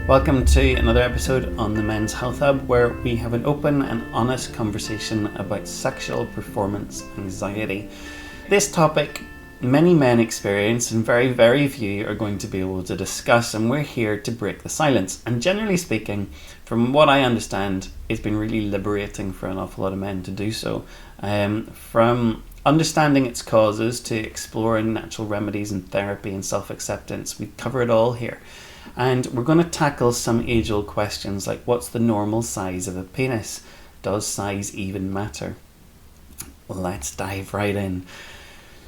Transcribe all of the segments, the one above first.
Welcome to another episode on the Men's Health Hub, where we have an open and honest conversation about sexual performance anxiety. This topic many men experience and very, very few are going to be able to discuss, and we're here to break the silence. And generally speaking, from what I understand, it's been really liberating for an awful lot of men to do so. From understanding its causes to exploring natural remedies and therapy and self-acceptance, we cover it all here. And we're going to tackle some age-old questions like, what's the normal size of a penis? Does size even matter? Well, let's dive right in.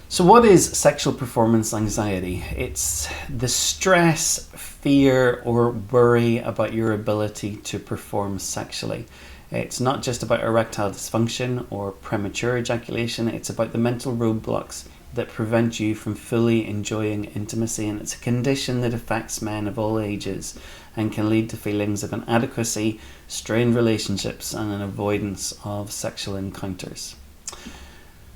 So what is sexual performance anxiety? It's the stress, fear, or worry about your ability to perform sexually. It's not just about erectile dysfunction or premature ejaculation, it's about the mental roadblocks that prevent you from fully enjoying intimacy, and it's a condition that affects men of all ages and can lead to feelings of inadequacy, strained relationships, and an avoidance of sexual encounters.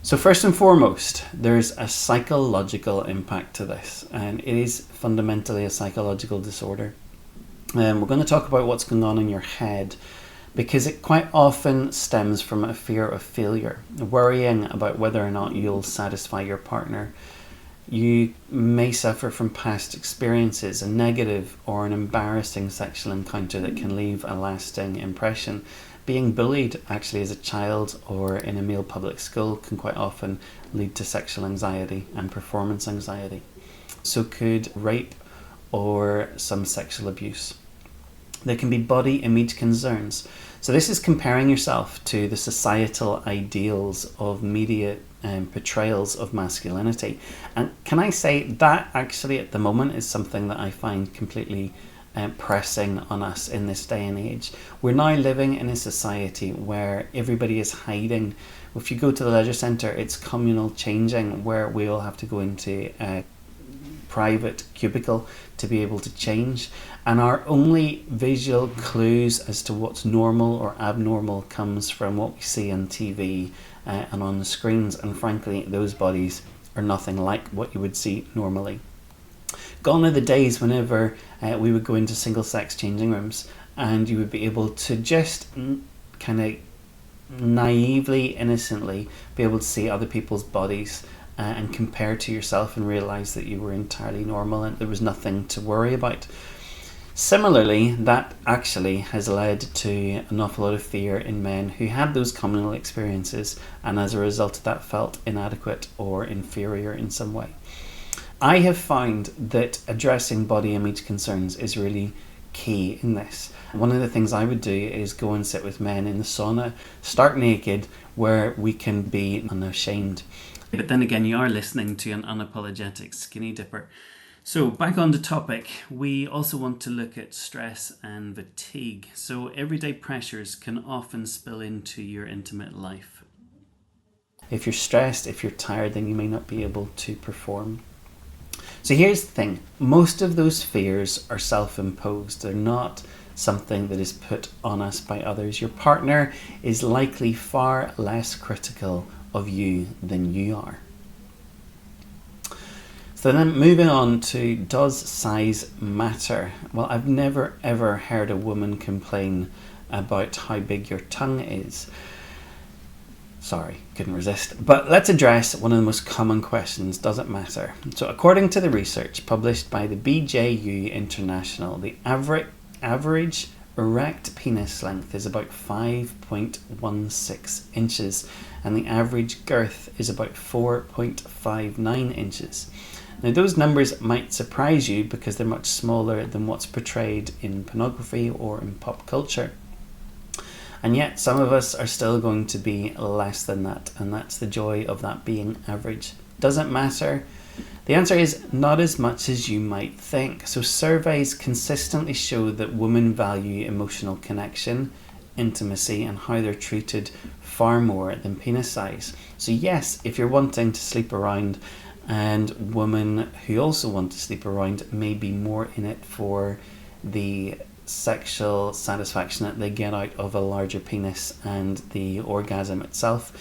So first and foremost, there's a psychological impact to this, and it is fundamentally a psychological disorder. We're going to talk about what's going on in your head, because it quite often stems from a fear of failure, worrying about whether or not you'll satisfy your partner. You may suffer from past experiences, a negative or an embarrassing sexual encounter that can leave a lasting impression. Being bullied actually as a child or in a male public school can quite often lead to sexual anxiety and performance anxiety. So could rape or some sexual abuse. There can be body image concerns. So this is comparing yourself to the societal ideals of media portrayals of masculinity. And can I say that actually at the moment is something that I find completely pressing on us in this day and age. We're now living in a society where everybody is hiding. If you go to the leisure centre, it's communal changing, where we all have to go into a private cubicle to be able to change, and our only visual clues as to what's normal or abnormal comes from what we see on TV and on the screens, and frankly those bodies are nothing like what you would see normally. Gone are the days whenever we would go into single sex changing rooms and you would be able to just kind of naively, innocently be able to see other people's bodies and compare to yourself and realise that you were entirely normal and there was nothing to worry about. Similarly, that actually has led to an awful lot of fear in men who had those communal experiences and as a result of that felt inadequate or inferior in some way. I have found that addressing body image concerns is really key in this. One of the things I would do is go and sit with men in the sauna, stark naked, where we can be unashamed. But then again, you are listening to an unapologetic skinny dipper. So back on the topic, we also want to look at stress and fatigue. So everyday pressures can often spill into your intimate life. If you're stressed, if you're tired, then you may not be able to perform. So here's the thing, most of those fears are self-imposed. They're not something that is put on us by others. Your partner is likely far less critical of you than you are. So then moving on to, does size matter? Well, I've never ever heard a woman complain about how big your tongue is. Sorry, couldn't resist. But let's address one of the most common questions, does it matter? So according to the research published by the BJU International, the average erect penis length is about 5.16 inches and the average girth is about 4.59 inches. Now those numbers might surprise you because they're much smaller than what's portrayed in pornography or in pop culture. And yet some of us are still going to be less than that, and that's the joy of that being average. Does it matter? The answer is not as much as you might think. So surveys consistently show that women value emotional connection, intimacy, and how they're treated far more than penis size. So yes, if you're wanting to sleep around, and women who also want to sleep around may be more in it for the sexual satisfaction that they get out of a larger penis and the orgasm itself.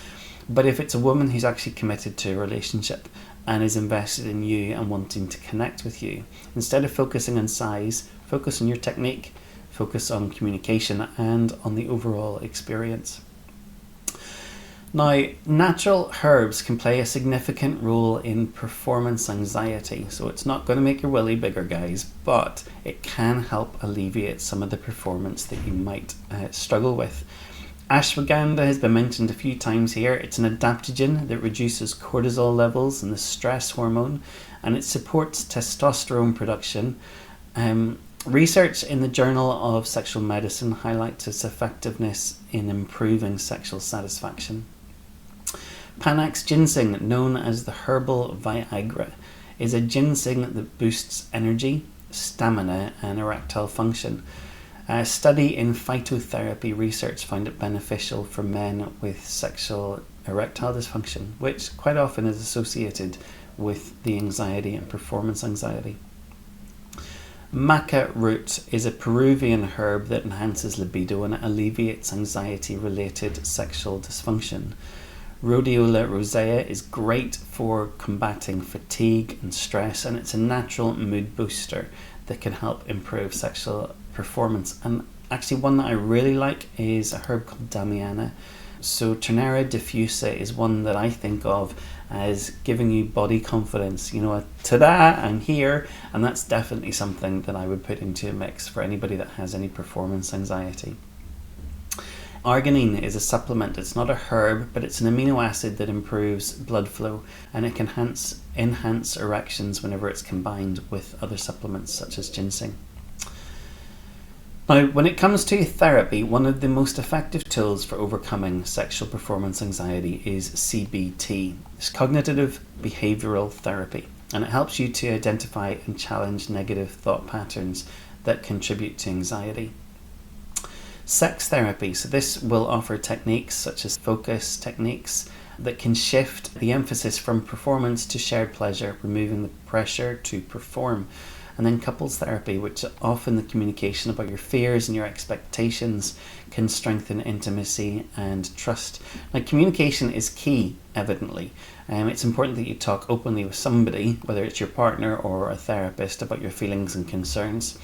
But if it's a woman who's actually committed to a relationship and is invested in you and wanting to connect with you. Instead of focusing on size, focus on your technique, focus on communication and on the overall experience. Now, natural herbs can play a significant role in performance anxiety. So it's not going to make your willy bigger, guys, but it can help alleviate some of the performance that you might struggle with. Ashwagandha has been mentioned a few times here. It's an adaptogen that reduces cortisol levels and the stress hormone, and it supports testosterone production. Research in the Journal of Sexual Medicine highlights its effectiveness in improving sexual satisfaction. Panax ginseng, known as the Herbal Viagra, is a ginseng that boosts energy, stamina, and erectile function. A study in phytotherapy research found it beneficial for men with sexual erectile dysfunction, which quite often is associated with the anxiety and performance anxiety. Maca root is a Peruvian herb that enhances libido and alleviates anxiety-related sexual dysfunction. Rhodiola rosea is great for combating fatigue and stress, and it's a natural mood booster that can help improve sexual performance. And actually one that I really like is a herb called Damiana. So Ternera diffusa is one that I think of as giving you body confidence, ta-da, I'm here, and that's definitely something that I would put into a mix for anybody that has any performance anxiety. Arginine is a supplement. It's not a herb, but it's an amino acid that improves blood flow, and it can enhance erections whenever it's combined with other supplements such as ginseng. Now, when it comes to therapy, one of the most effective tools for overcoming sexual performance anxiety is CBT. It's cognitive behavioral therapy, and it helps you to identify and challenge negative thought patterns that contribute to anxiety. Sex therapy, so this will offer techniques such as focus techniques that can shift the emphasis from performance to shared pleasure, removing the pressure to perform. And then couples therapy, which often the communication about your fears and your expectations can strengthen intimacy and trust. Now, communication is key, evidently. It's important that you talk openly with somebody, whether it's your partner or a therapist, about your feelings and concerns.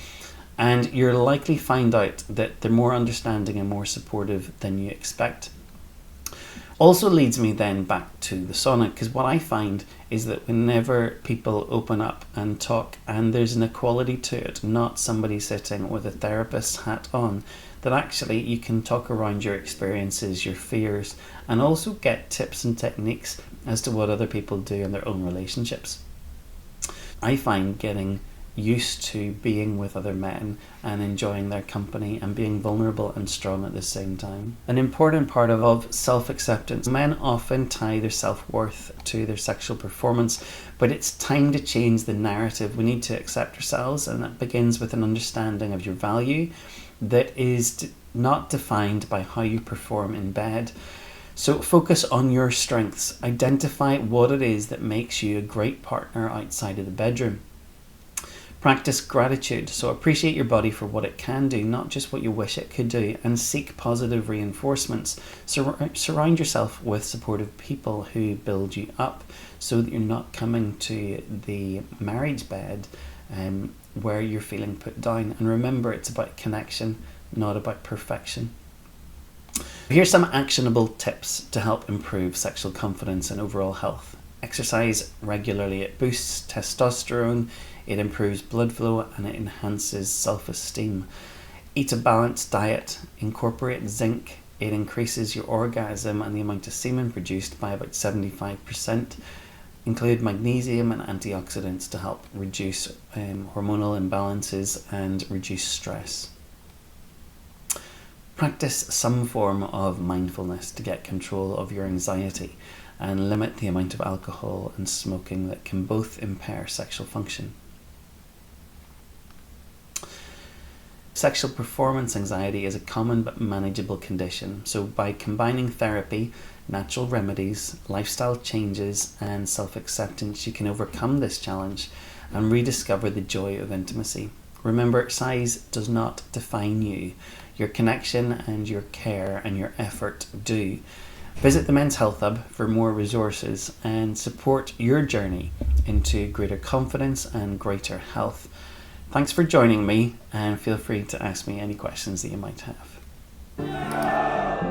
And you'll likely find out that they're more understanding and more supportive than you expect. Also leads me then back to the sauna, because what I find is that whenever people open up and talk, and there's an equality to it, not somebody sitting with a therapist's hat on, that actually you can talk around your experiences, your fears, and also get tips and techniques as to what other people do in their own relationships. I find getting used to being with other men and enjoying their company and being vulnerable and strong at the same time an important part of self-acceptance. Men often tie their self-worth to their sexual performance, but it's time to change the narrative. We need to accept ourselves, and that begins with an understanding of your value that is not defined by how you perform in bed. So focus on your strengths. Identify what it is that makes you a great partner outside of the bedroom. Practice gratitude, so appreciate your body for what it can do, not just what you wish it could do, and seek positive reinforcements. Surround yourself with supportive people who build you up, so that you're not coming to the marriage bed where you're feeling put down. And remember, it's about connection, not about perfection. Here's some actionable tips to help improve sexual confidence and overall health. Exercise regularly. It boosts testosterone, it improves blood flow, and it enhances self-esteem. Eat a balanced diet. Incorporate zinc. It increases your orgasm and the amount of semen produced by about 75%. Include magnesium and antioxidants to help reduce hormonal imbalances and reduce stress. Practice some form of mindfulness to get control of your anxiety, and limit the amount of alcohol and smoking that can both impair sexual function. Sexual performance anxiety is a common but manageable condition. So by combining therapy, natural remedies, lifestyle changes, and self-acceptance, you can overcome this challenge and rediscover the joy of intimacy. Remember, size does not define you. Your connection and your care and your effort do. Visit the Men's Health Hub for more resources and support your journey into greater confidence and greater health. Thanks for joining me, and feel free to ask me any questions that you might have.